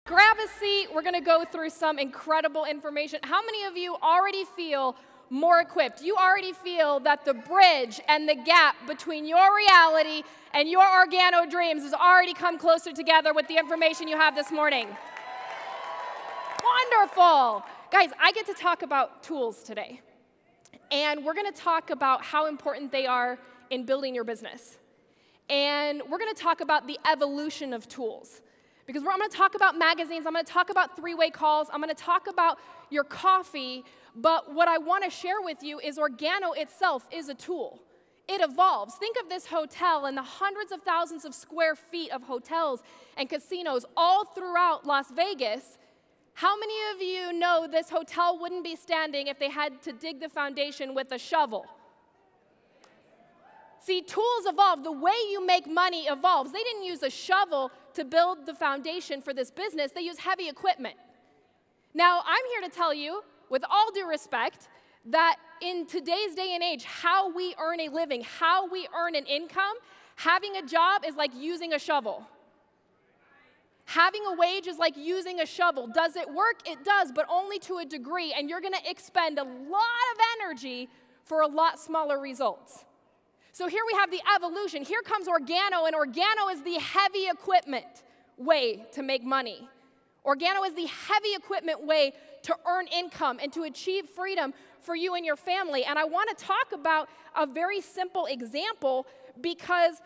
Grab a seat. We're going to go through some incredible information. How many of you already feel more equipped? You already feel that the bridge and the gap between your reality and your organo dreams has already come closer together with the information you have this morning. Wonderful. Guys, I get to talk about tools today. And we're going to talk about how important they are in building your business. And we're going to talk about the evolution of tools. Because I'm going to talk about magazines, I'm going to talk about three-way calls, I'm going to talk about your coffee, but what I want to share with you is organo itself is a tool. It evolves. Think of this hotel and the hundreds of thousands of square feet of hotels and casinos all throughout Las Vegas. How many of you know this hotel wouldn't be standing if they had to dig the foundation with a shovel? See, tools evolve. The way you make money evolves. They didn't use a shovel to build the foundation for this business. They use heavy equipment. Now, I'm here to tell you, with all due respect, that in today's day and age, how we earn a living, how we earn an income, having a job is like using a shovel. Having a wage is like using a shovel. Does it work? It does, but only to a degree, and you're going to expend a lot of energy for a lot smaller results. So here we have the evolution. Here comes organo, and organo is the heavy equipment way to make money. Organo is the heavy equipment way to earn income and to achieve freedom for you and your family. And I want to talk about a very simple example, because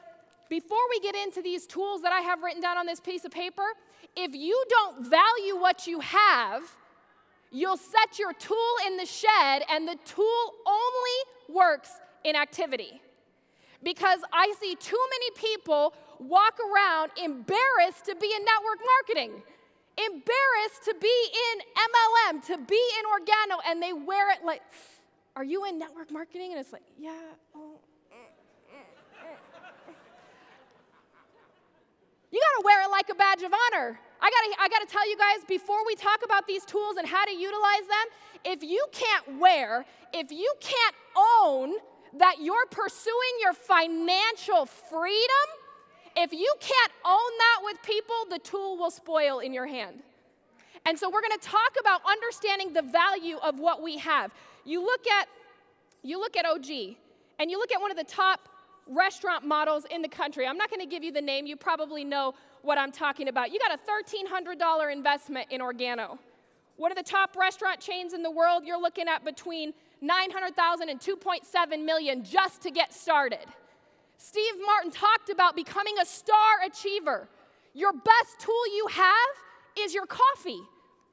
before we get into these tools that I have written down on this piece of paper, if you don't value what you have, you'll set your tool in the shed, and the tool only works in activity. Because I see too many people walk around embarrassed to be in network marketing, embarrassed to be in MLM, to be in organo, and they wear it like, are you in network marketing? And it's like, yeah. You got to wear it like a badge of honor. I got to tell you guys, before we talk about these tools and how to utilize them, if you can't own that you're pursuing your financial freedom, if you can't own that with people, the tool will spoil in your hand. And so we're going to talk about understanding the value of what we have. You look at OG, and you look at one of the top restaurant models in the country. I'm not going to give you the name. You probably know what I'm talking about. You got a $1,300 investment in organo. One of the top restaurant chains in the world, you're looking at between $900,000 and $2.7 million just to get started. Steve Martin talked about becoming a star achiever. Your best tool you have is your coffee.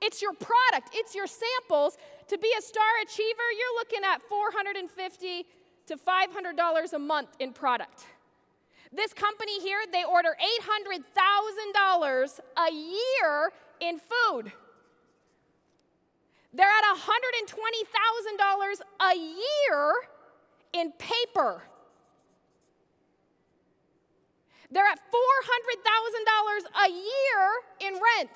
It's your product. It's your samples. To be a star achiever, you're looking at $450 to $500 a month in product. This company here, they order $800,000 a year in food. They're at $120,000 a year in paper. They're at $400,000 a year in rent.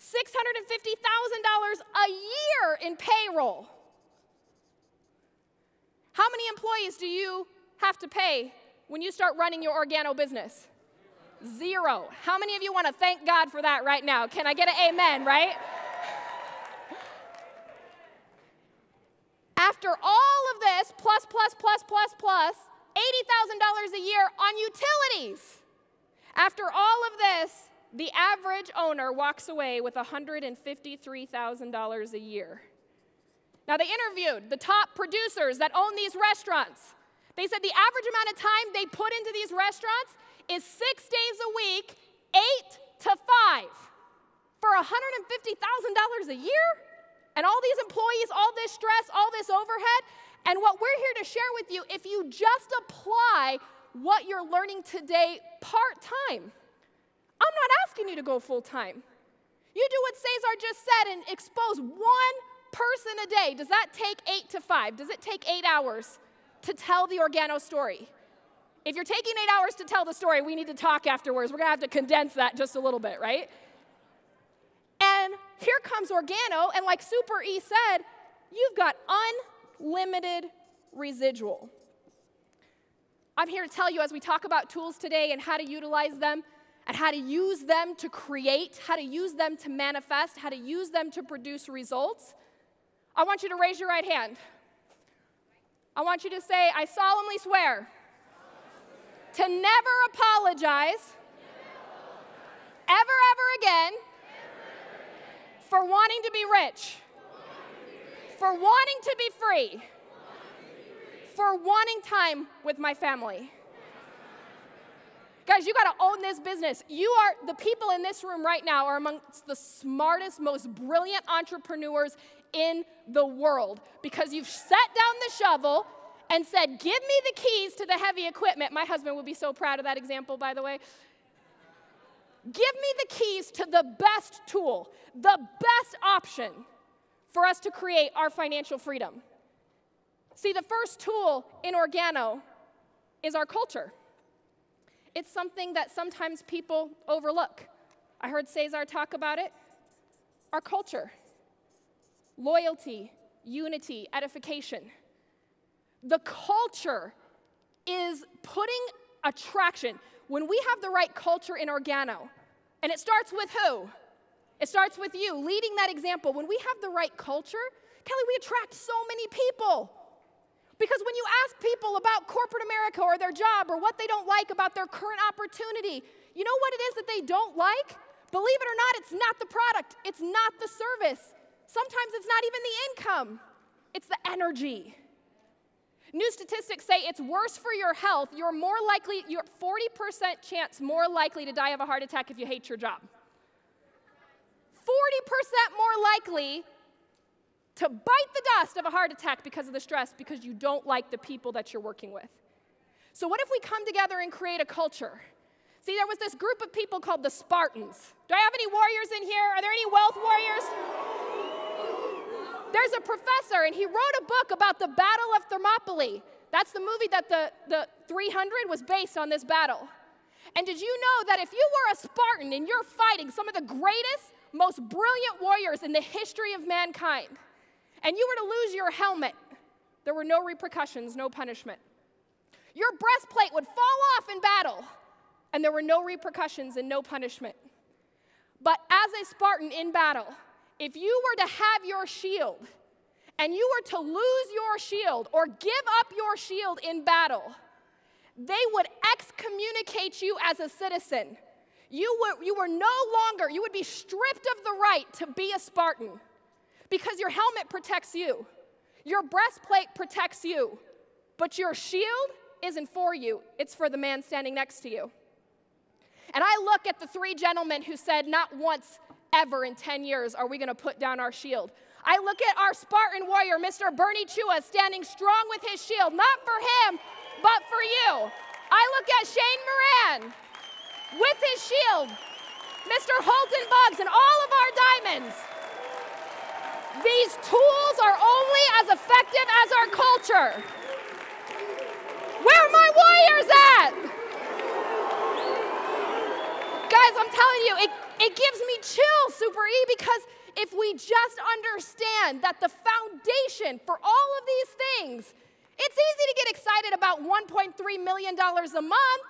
$650,000 a year in payroll. How many employees do you have to pay when you start running your organo business? Zero. How many of you want to thank God for that right now? Can I get an amen, right? After all of this, plus, $80,000 a year on utilities. After all of this, the average owner walks away with $153,000 a year. Now, they interviewed the top producers that own these restaurants. They said the average amount of time they put into these restaurants is 6 days a week, 8 to 5, for $150,000 a year? And all these employees, all this stress, all this overhead. And what we're here to share with you, if you just apply what you're learning today part-time, I'm not asking you to go full-time. You do what Cesar just said and expose one person a day. Does that take 8 to 5? Does it take 8 hours to tell the organo story? If you're taking 8 hours to tell the story, we need to talk afterwards. We're going to have to condense that just a little bit, right? And here comes organo, and like Super E said, you've got unlimited residual. I'm here to tell you, as we talk about tools today and how to utilize them, and how to use them to create, how to use them to manifest, how to use them to produce results, I want you to raise your right hand. I want you to say, I solemnly swear to never apologize ever again for wanting to be rich, for wanting to be free, for wanting time with my family. Guys, you got to own this business. The people in this room right now are amongst the smartest, most brilliant entrepreneurs in the world because you've set down the shovel and said, give me the keys to the heavy equipment. My husband would be so proud of that example, by the way. Give me the keys to the best tool, the best option for us to create our financial freedom. See, the first tool in Organo is our culture. It's something that sometimes people overlook. I heard Cesar talk about it. Our culture. Loyalty, unity, edification. The culture is putting attraction. When we have the right culture in Organo, and it starts with who? It starts with you, leading that example. When we have the right culture, Kelly, we attract so many people. Because when you ask people about corporate America or their job or what they don't like about their current opportunity, you know what it is that they don't like? Believe it or not, it's not the product. It's not the service. Sometimes it's not even the income. It's the energy. New statistics say it's worse for your health. You're 40% chance more likely to die of a heart attack if you hate your job. 40% more likely to bite the dust of a heart attack because of the stress because you don't like the people that you're working with. So what if we come together and create a culture? See, there was this group of people called the Spartans. Do I have any warriors in here? Are there any wealth warriors? There's a professor, and he wrote a book about the Battle of Thermopylae. That's the movie that the 300 was based on this battle. And did you know that if you were a Spartan and you're fighting some of the greatest, most brilliant warriors in the history of mankind, and you were to lose your helmet, there were no repercussions, no punishment. Your breastplate would fall off in battle, and there were no repercussions and no punishment. But as a Spartan in battle, if you were to have your shield, and you were to lose your shield or give up your shield in battle, they would excommunicate you as a citizen. You would be stripped of the right to be a Spartan because your helmet protects you. Your breastplate protects you, but your shield isn't for you. It's for the man standing next to you. And I look at the three gentlemen who said not once ever in 10 years are we going to put down our shield. I look at our Spartan warrior, Mr. Bernie Chua, standing strong with his shield, not for him, but for you. I look at Shane Moran with his shield, Mr. Holton Buggs, and all of our diamonds. These tools are only as effective as our culture. Where are my warriors at? Guys, I'm telling you, it gives me chills, Super E, because if we just understand that the foundation for all of these things, it's easy to get excited about $1.3 million a month.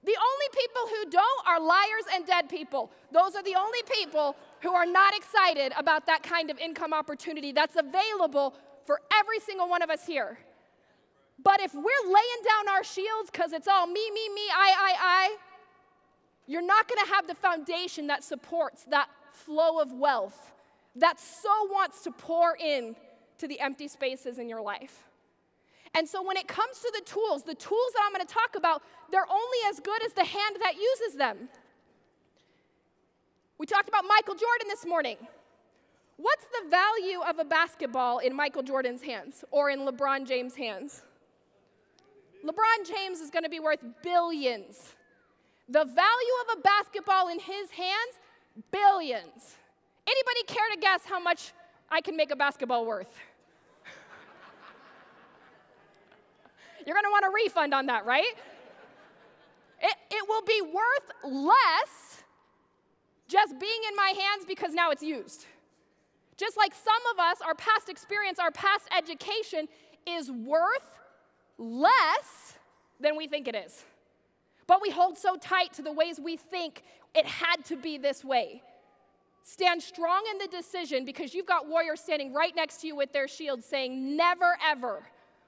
The only people who don't are liars and dead people. Those are the only people who are not excited about that kind of income opportunity that's available for every single one of us here. But if we're laying down our shields because it's all me, I, you're not going to have the foundation that supports that flow of wealth that so wants to pour in to the empty spaces in your life. And so when it comes to the tools that I'm going to talk about, they're only as good as the hand that uses them. We talked about Michael Jordan this morning. What's the value of a basketball in Michael Jordan's hands or in LeBron James' hands? LeBron James is going to be worth billions. The value of a basketball in his hands, billions. Anybody care to guess how much I can make a basketball worth? You're going to want a refund on that, right? It will be worth less just being in my hands because now it's used. Just like some of us, our past experience, our past education is worth less than we think it is. But we hold so tight to the ways we think it had to be this way. Stand strong in the decision, because you've got warriors standing right next to you with their shields saying, never ever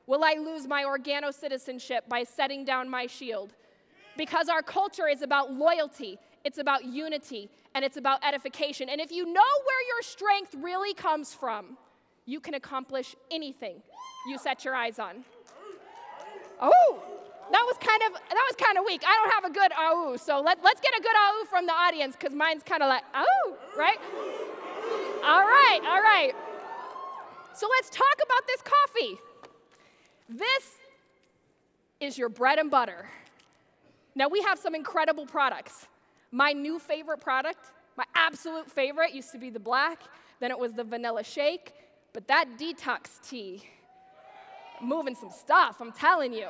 will I lose my organo citizenship by setting down my shield. Because our culture is about loyalty, it's about unity, and it's about edification. And if you know where your strength really comes from, you can accomplish anything you set your eyes on. Oh, that was kind of weak. I don't have a good ah-ooh, so let's get a good ah-ooh from the audience, because mine's kind of like, oh, right? All right. So let's talk about this coffee. This is your bread and butter. Now, we have some incredible products. My new favorite product, my absolute favorite, used to be the black, then it was the vanilla shake, but that detox tea, moving some stuff, I'm telling you.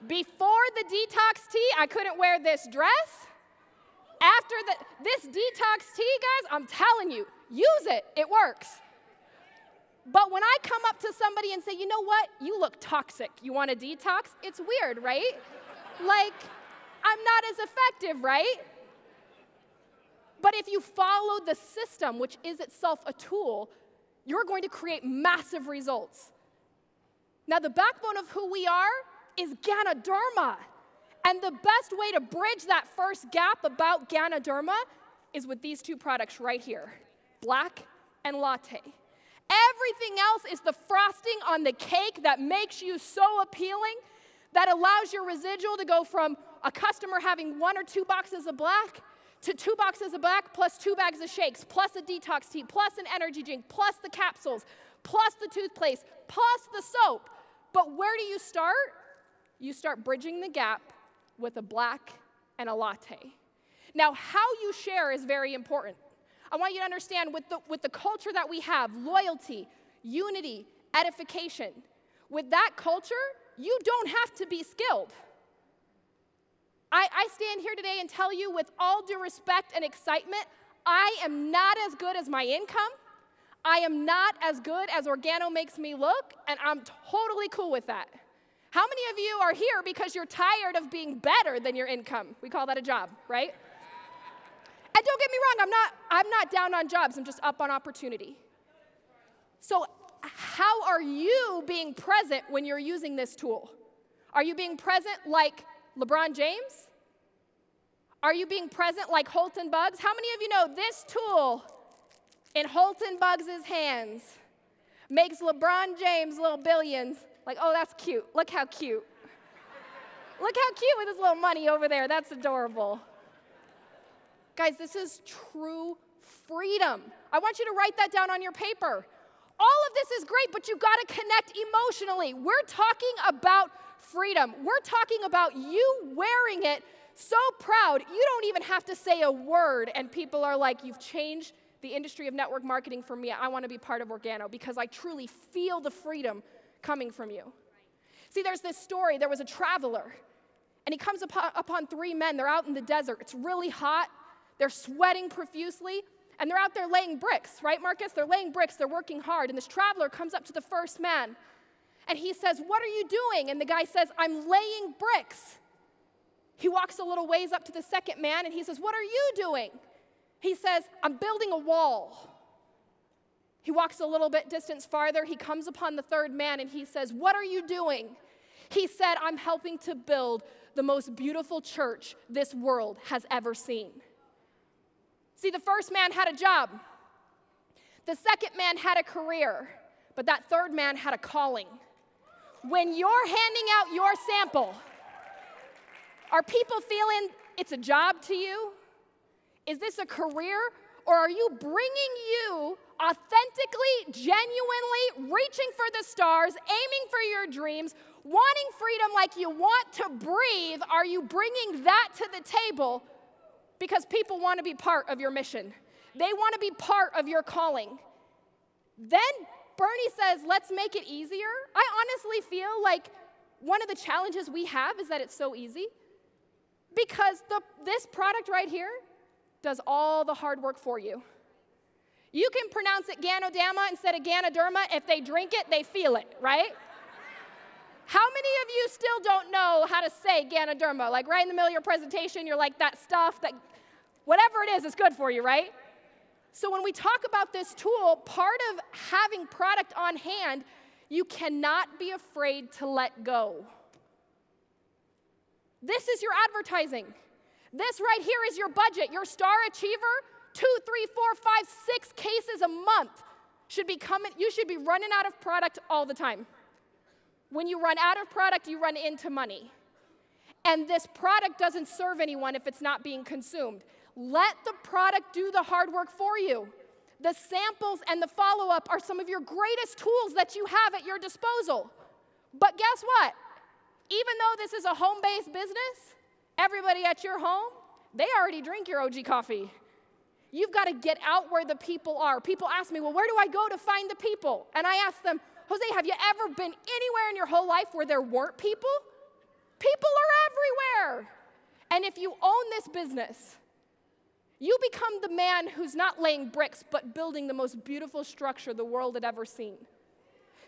Before the detox tea, I couldn't wear this dress. After this detox tea, guys, I'm telling you, use it, it works. But when I come up to somebody and say, you know what, you look toxic, you want a detox? It's weird, right? Like, I'm not as effective, right? But if you follow the system, which is itself a tool, you're going to create massive results. Now, the backbone of who we are is Ganoderma. And the best way to bridge that first gap about Ganoderma is with these two products right here, black and latte. Everything else is the frosting on the cake that makes you so appealing, that allows your residual to go from a customer having 1 or 2 boxes of black to 2 boxes of black plus 2 bags of shakes, plus a detox tea, plus an energy drink, plus the capsules, plus the toothpaste, plus the soap. But where do you start? You start bridging the gap with a black and a latte. Now, how you share is very important. I want you to understand with the culture that we have, loyalty, unity, edification, with that culture, you don't have to be skilled. I stand here today and tell you with all due respect and excitement, I am not as good as my income. I am not as good as Organo makes me look, and I'm totally cool with that. How many of you are here because you're tired of being better than your income? We call that a job, right? And don't get me wrong, I'm not down on jobs, I'm just up on opportunity. So how are you being present when you're using this tool? Are you being present like LeBron James? Are you being present like Holton Buggs? How many of you know this tool in Holton Buggs' hands makes LeBron James little billions? Like, oh, that's cute. Look how cute. Look how cute with his little money over there. That's adorable. Guys, this is true freedom. I want you to write that down on your paper. All of this is great, but you've got to connect emotionally. We're talking about freedom. We're talking about you wearing it so proud, you don't even have to say a word, and people are like, you've changed the industry of network marketing for me. I want to be part of Organo because I truly feel the freedom coming from you. See, there's this story. There was a traveler, and he comes upon 3 men. They're out in the desert. It's really hot. They're sweating profusely, and they're out there laying bricks, right, Marcus? They're laying bricks. They're working hard, and this traveler comes up to the first man, and he says, what are you doing? And the guy says, I'm laying bricks. He walks a little ways up to the second man, and he says, what are you doing? He says, I'm building a wall. He walks a little bit distance farther. He comes upon the third man, and he says, what are you doing? He said, I'm helping to build the most beautiful church this world has ever seen. See, the first man had a job. The second man had a career, but that third man had a calling. When you're handing out your sample, are people feeling it's a job to you? Is this a career? Or are you bringing you authentically, genuinely, reaching for the stars, aiming for your dreams, wanting freedom like you want to breathe? Are you bringing that to the table because people want to be part of your mission? They want to be part of your calling. Then Bernie says, let's make it easier. I honestly feel like one of the challenges we have is that it's so easy because this product right here does all the hard work for you. You can pronounce it Ganoderma instead of Ganoderma. If they drink it, they feel it, right? How many of you still don't know how to say Ganoderma? Like right in the middle of your presentation, you're like, that stuff, that whatever it is good for you, right? So when we talk about this tool, part of having product on hand, you cannot be afraid to let go. This is your advertising. This right here is your budget. Your star achiever, 2, 3, 4, 5, 6 cases a month should be coming. You should be running out of product all the time. When you run out of product, you run into money. And this product doesn't serve anyone if it's not being consumed. Let the product do the hard work for you. The samples and the follow-up are some of your greatest tools that you have at your disposal. But guess what? Even though this is a home-based business, everybody at your home, they already drink your OG coffee. You've got to get out where the people are. People ask me, well, where do I go to find the people? And I ask them, Jose, have you ever been anywhere in your whole life where there weren't people? People are everywhere. And if you own this business, you become the man who's not laying bricks, but building the most beautiful structure the world had ever seen.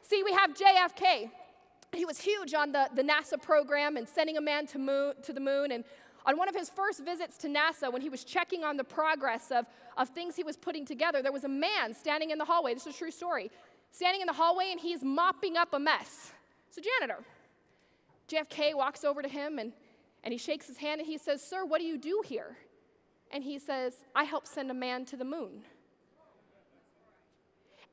See, we have JFK. He was huge on the NASA program and sending a man to the moon. And on one of his first visits to NASA, when he was checking on the progress of things he was putting together, there was a man standing in the hallway. This is a true story. Standing in the hallway, and he's mopping up a mess. It's a janitor. JFK walks over to him, and he shakes his hand, and he says, "Sir, what do you do here?" And he says, "I help send a man to the moon."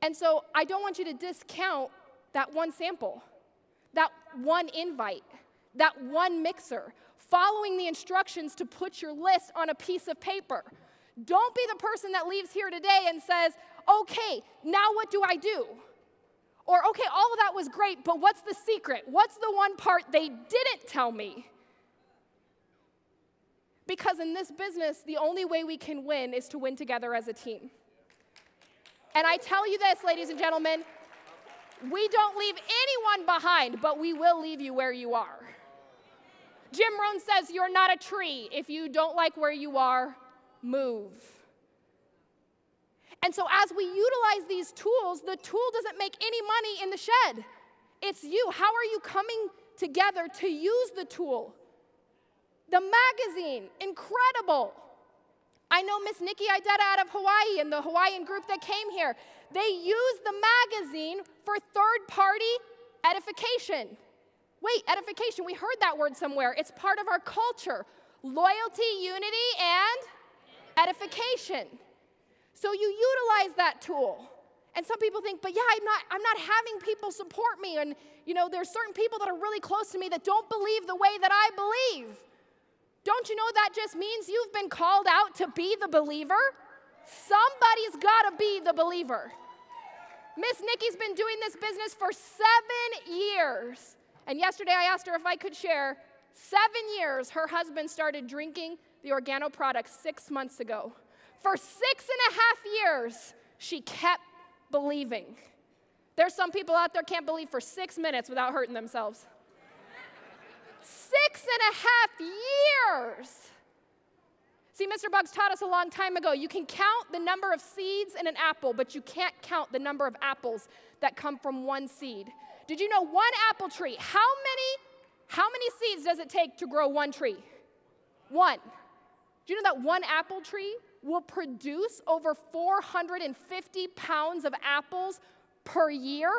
And so I don't want you to discount that one sample, that one invite, that one mixer, following the instructions to put your list on a piece of paper. Don't be the person that leaves here today and says, okay, now what do I do? Or, okay, all of that was great, but what's the secret? What's the one part they didn't tell me? Because in this business, the only way we can win is to win together as a team. And I tell you this, ladies and gentlemen, we don't leave anyone behind, but we will leave you where you are. Jim Rohn says, you're not a tree. If you don't like where you are, move. And so as we utilize these tools, the tool doesn't make any money in the shed. It's you. How are you coming together to use the tool? The magazine, incredible. I know Miss Nikki Idetta out of Hawaii and the Hawaiian group that came here. They use the magazine for third-party edification. Wait, edification, we heard that word somewhere. It's part of our culture. Loyalty, unity, and edification. So you utilize that tool. And some people think, but yeah, I'm not having people support me. And there's certain people that are really close to me that don't believe the way that I believe. Don't you know that just means you've been called out to be the believer? Somebody's got to be the believer. Miss Nikki's been doing this business for 7 years. And yesterday I asked her if I could share, 7 years her husband started drinking the Organo product 6 months ago. For 6.5 years, she kept believing. There's some people out there can't believe for 6 minutes without hurting themselves. 6.5 years. See, Mr. Bugs taught us a long time ago, you can count the number of seeds in an apple, but you can't count the number of apples that come from one seed. Did you know one apple tree, how many seeds does it take to grow one tree? One. Do you know that one apple tree will produce over 450 pounds of apples per year?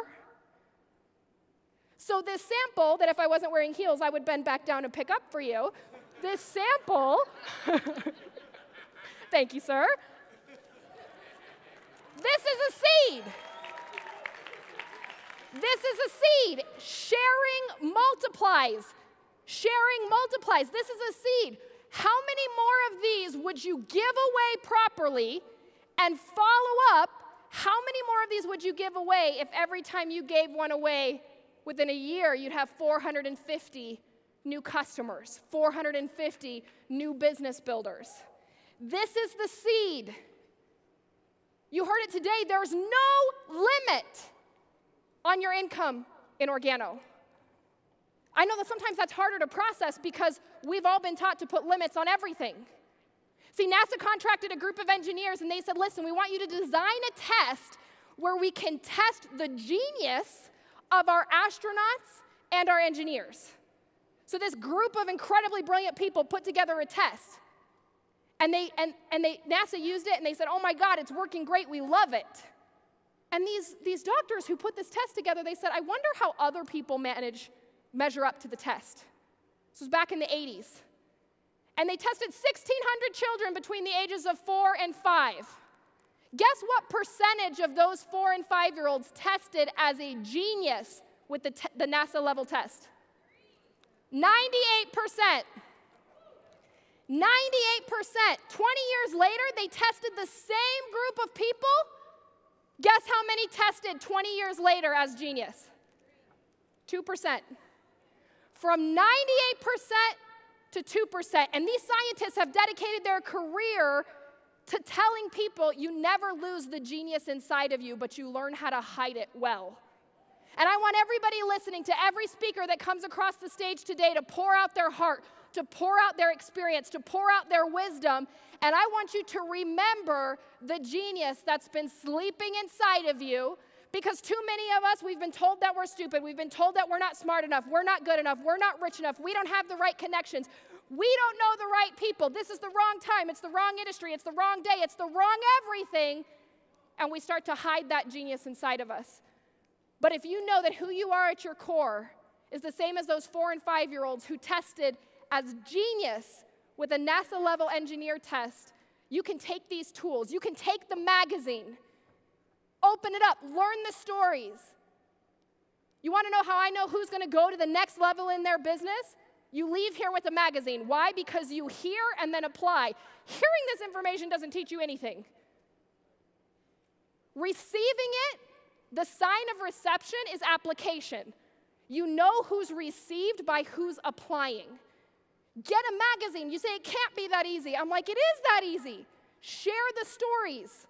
So this sample, that if I wasn't wearing heels, I would bend back down and pick up for you. This sample, thank you, sir. This is a seed. This is a seed. Sharing multiplies. Sharing multiplies. This is a seed. How many more of these would you give away properly and follow up? How many more of these would you give away if every time you gave one away, within a year, you'd have 450 new customers, 450 new business builders? This is the seed. You heard it today. There's no limit on your income in Organo. I know that sometimes that's harder to process because we've all been taught to put limits on everything. See, NASA contracted a group of engineers and they said, listen, we want you to design a test where we can test the genius of our astronauts and our engineers. So this group of incredibly brilliant people put together a test. And NASA used it, and they said, oh my God, it's working great, we love it. And these doctors who put this test together, they said, I wonder how other people measure up to the test. This was back in the 80s. And they tested 1,600 children between the ages of 4 and 5. Guess what percentage of those 4 and 5-year-olds tested as a genius with the NASA level test? 98%. 98%. 20 years later, they tested the same group of people. Guess how many tested 20 years later as genius? 2%. From 98% to 2%. And these scientists have dedicated their career to telling people you never lose the genius inside of you, but you learn how to hide it well. And I want everybody listening to every speaker that comes across the stage today to pour out their heart, to pour out their experience, to pour out their wisdom. And I want you to remember the genius that's been sleeping inside of you, because too many of us, we've been told that we're stupid. We've been told that we're not smart enough. We're not good enough. We're not rich enough. We don't have the right connections. We don't know the right people. This is the wrong time. It's the wrong industry. It's the wrong day. It's the wrong everything. And we start to hide that genius inside of us. But if you know that who you are at your core is the same as those 4 and 5-year-olds who tested as genius with a NASA-level engineer test, you can take these tools. You can take the magazine, open it up, learn the stories. You want to know how I know who's going to go to the next level in their business? You leave here with a magazine. Why? Because you hear and then apply. Hearing this information doesn't teach you anything. Receiving it, the sign of reception is application. You know who's received by who's applying. Get a magazine. You say, it can't be that easy. I'm like, it is that easy. Share the stories.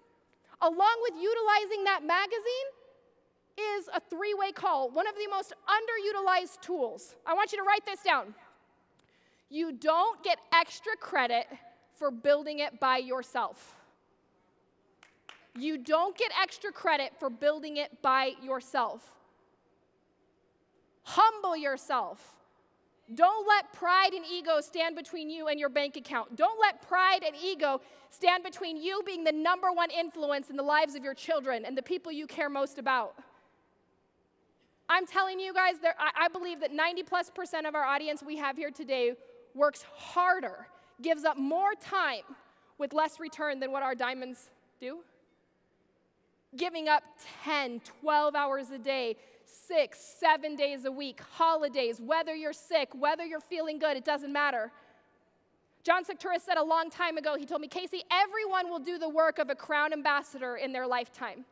Along with utilizing that magazine is a 3-way call, one of the most underutilized tools. I want you to write this down. You don't get extra credit for building it by yourself. You don't get extra credit for building it by yourself. Humble yourself. Don't let pride and ego stand between you and your bank account. Don't let pride and ego stand between you being the #1 influence in the lives of your children and the people you care most about. I'm telling you guys, I believe that 90+% of our audience we have here today works harder, gives up more time with less return than what our diamonds do. Giving up 10, 12 hours a day, 6, 7 days a week, holidays, whether you're sick, whether you're feeling good, it doesn't matter. John Securus said a long time ago, he told me, Casey, everyone will do the work of a crown ambassador in their lifetime.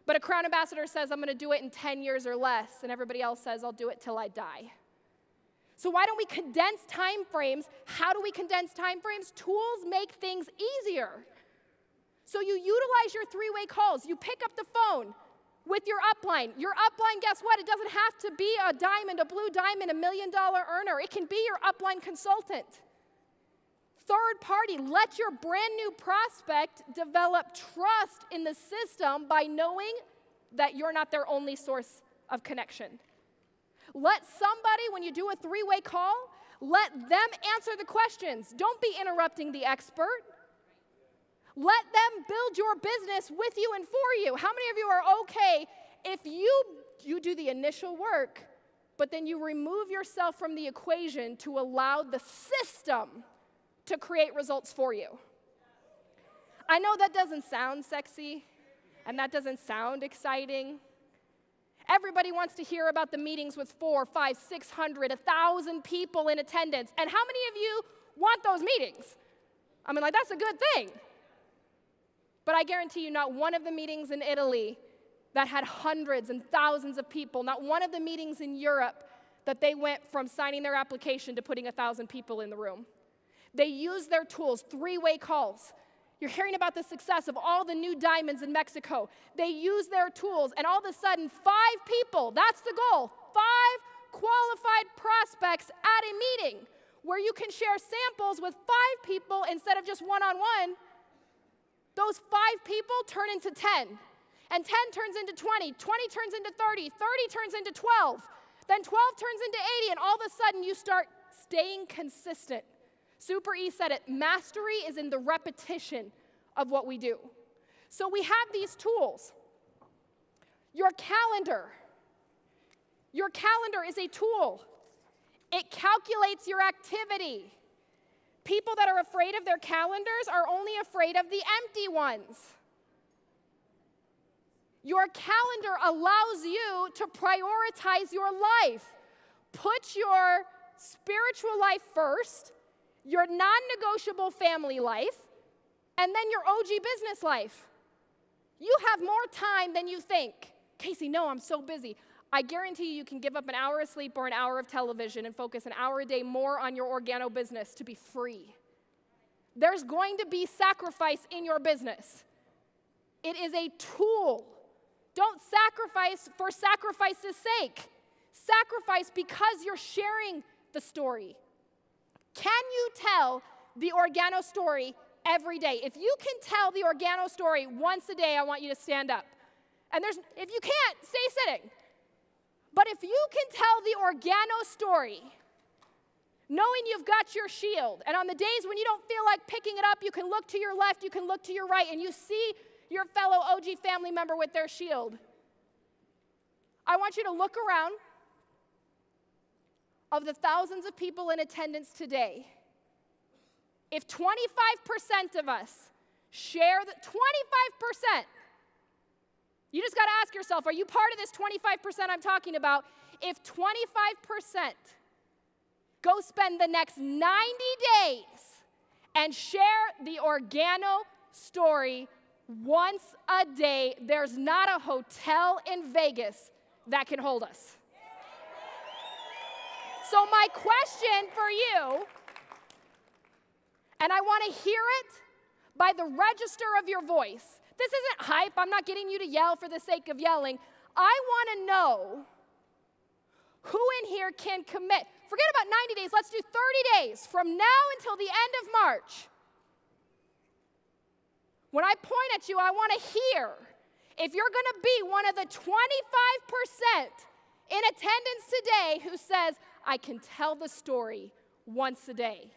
But a crown ambassador says, I'm going to do it in 10 years or less, and everybody else says, I'll do it till I die. So why don't we condense time frames? How do we condense time frames? Tools make things easier. So you utilize your 3-way calls. You pick up the phone with your upline. Your upline, guess what? It doesn't have to be a diamond, a blue diamond, $1 million earner. It can be your upline consultant. Third party, let your brand new prospect develop trust in the system by knowing that you're not their only source of connection. Let somebody, when you do a 3-way call, let them answer the questions. Don't be interrupting the expert. Let them build your business with you and for you. How many of you are okay if you do the initial work, but then you remove yourself from the equation to allow the system to create results for you? I know that doesn't sound sexy, and that doesn't sound exciting. Everybody wants to hear about the meetings with 400, 500, 600, 1,000 people in attendance. And how many of you want those meetings? I mean, like, that's a good thing. But I guarantee you, not one of the meetings in Italy that had hundreds and thousands of people, not one of the meetings in Europe that they went from signing their application to putting 1,000 people in the room. They used their tools, 3-way calls. You're hearing about the success of all the new diamonds in Mexico. They use their tools, and all of a sudden, 5 people, that's the goal, 5 qualified prospects at a meeting where you can share samples with 5 people instead of just one-on-one. Those 5 people turn into 10, and 10 turns into 20, 20 turns into 30, 30 turns into 12. Then 12 turns into 80, and all of a sudden you start staying consistent. Super E said it, mastery is in the repetition of what we do. So we have these tools. Your calendar. Your calendar is a tool. It calculates your activity. People that are afraid of their calendars are only afraid of the empty ones. Your calendar allows you to prioritize your life. Put your spiritual life first, your non-negotiable family life, and then your OG business life. You have more time than you think. Casey, no, I'm so busy. I guarantee you can give up an hour of sleep or an hour of television and focus an hour a day more on your organo business to be free. There's going to be sacrifice in your business. It is a tool. Don't sacrifice for sacrifice's sake. Sacrifice because you're sharing the story. Can you tell the organo story every day? If you can tell the organo story once a day, I want you to stand up. And if you can't, stay sitting. But if you can tell the organo story, knowing you've got your shield, and on the days when you don't feel like picking it up, you can look to your left, you can look to your right, and you see your fellow OG family member with their shield. I want you to look around. Of the thousands of people in attendance today, if 25% of us share the 25%, you just got to ask yourself, are you part of this 25% I'm talking about? If 25% go spend the next 90 days and share the organo story once a day, there's not a hotel in Vegas that can hold us. So my question for you, and I want to hear it by the register of your voice. This isn't hype. I'm not getting you to yell for the sake of yelling. I want to know who in here can commit. Forget about 90 days. Let's do 30 days from now until the end of March. When I point at you, I want to hear if you're going to be one of the 25% in attendance today who says, I can tell the story once a day.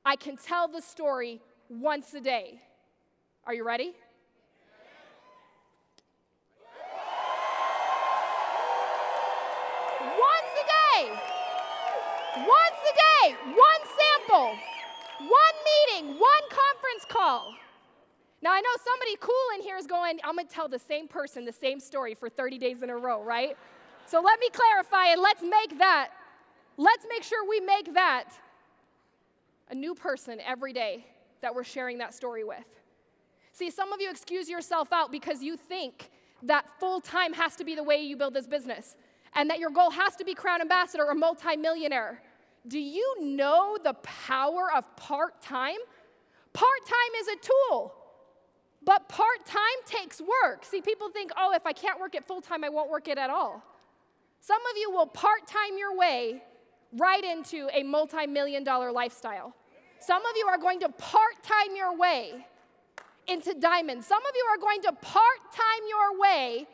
I can tell the story once a day. Are you ready? Once a day. Once a day. One sample. One meeting. One conference call. Now, I know somebody cool in here is going, I'm going to tell the same person the same story for 30 days in a row, right? So let me clarify and let's make sure we make that a new person every day that we're sharing that story with. See, some of you excuse yourself out because you think that full-time has to be the way you build this business and that your goal has to be crown ambassador or multimillionaire. Do you know the power of part-time? Part-time is a tool, but part-time takes work. See, people think, oh, if I can't work it full-time, I won't work it at all. Some of you will part-time your way right into a multi-million-dollar lifestyle. Some of you are going to part-time your way into diamonds. Some of you are going to part-time your way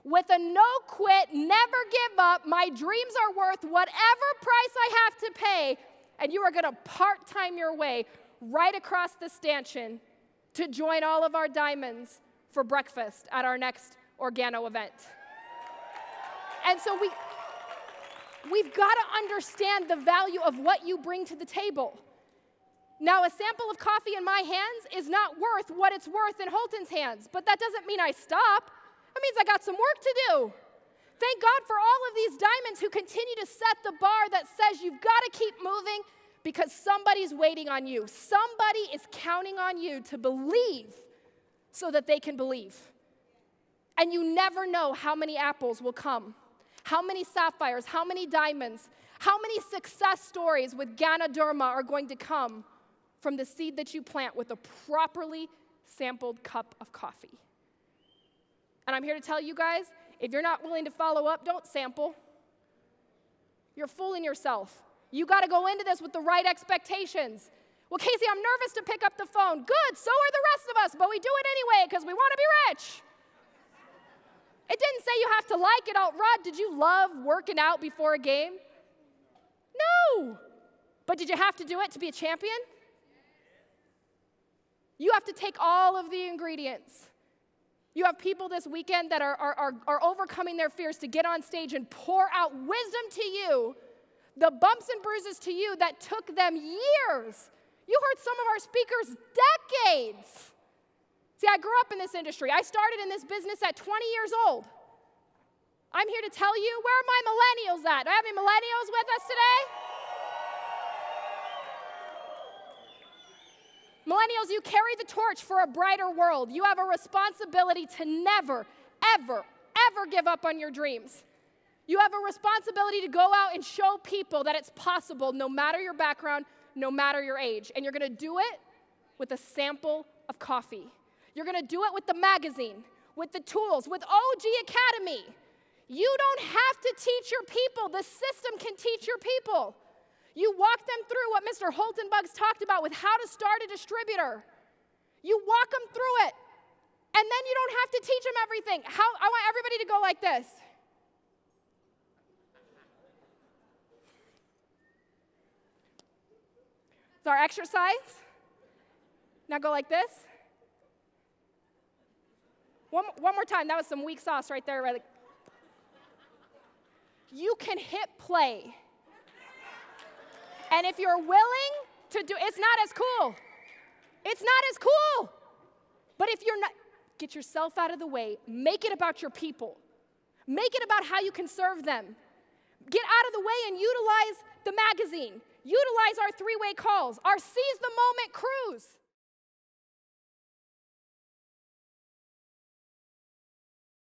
with a no-quit, never give up, my dreams are worth whatever price I have to pay, and you are going to part-time your way right across the stanchion to join all of our diamonds for breakfast at our next organo event. And so we've got to understand the value of what you bring to the table. Now, a sample of coffee in my hands is not worth what it's worth in Holton's hands, but that doesn't mean I stop. That means I got some work to do. Thank God for all of these diamonds who continue to set the bar that says you've got to keep moving because somebody's waiting on you. Somebody is counting on you to believe so that they can believe. And you never know how many apples will come. How many sapphires, how many diamonds, how many success stories with Ganoderma are going to come from the seed that you plant with a properly sampled cup of coffee. And I'm here to tell you guys, if you're not willing to follow up, don't sample. You're fooling yourself. You got to go into this with the right expectations. Well, Casey, I'm nervous to pick up the phone. Good, so are the rest of us, but we do it anyway because we want to be rich. It didn't say you have to like it all. Rod, did you love working out before a game? No. But did you have to do it to be a champion? You have to take all of the ingredients. You have people this weekend that are overcoming their fears to get on stage and pour out wisdom to you, the bumps and bruises to you that took them years. You heard some of our speakers decades. See, I grew up in this industry. I started in this business at 20 years old. I'm here to tell you, where are my millennials at? Do I have any millennials with us today? Millennials, you carry the torch for a brighter world. You have a responsibility to never, ever, ever give up on your dreams. You have a responsibility to go out and show people that it's possible no matter your background, no matter your age. And you're going to do it with a sample of coffee. You're going to do it with the magazine, with the tools, with OG Academy. You don't have to teach your people. The system can teach your people. You walk them through what Mr. Holtenbugs talked about with how to start a distributor. You walk them through it. And then you don't have to teach them everything. I want everybody to go like this. It's our exercise. Now go like this. One more time. That was some weak sauce right there. Right? You can hit play. And if you're willing to do, it's not as cool. It's not as cool. But if you're not, get yourself out of the way. Make it about your people. Make it about how you can serve them. Get out of the way and utilize the magazine. Utilize our three-way calls, our Seize the Moment cruise.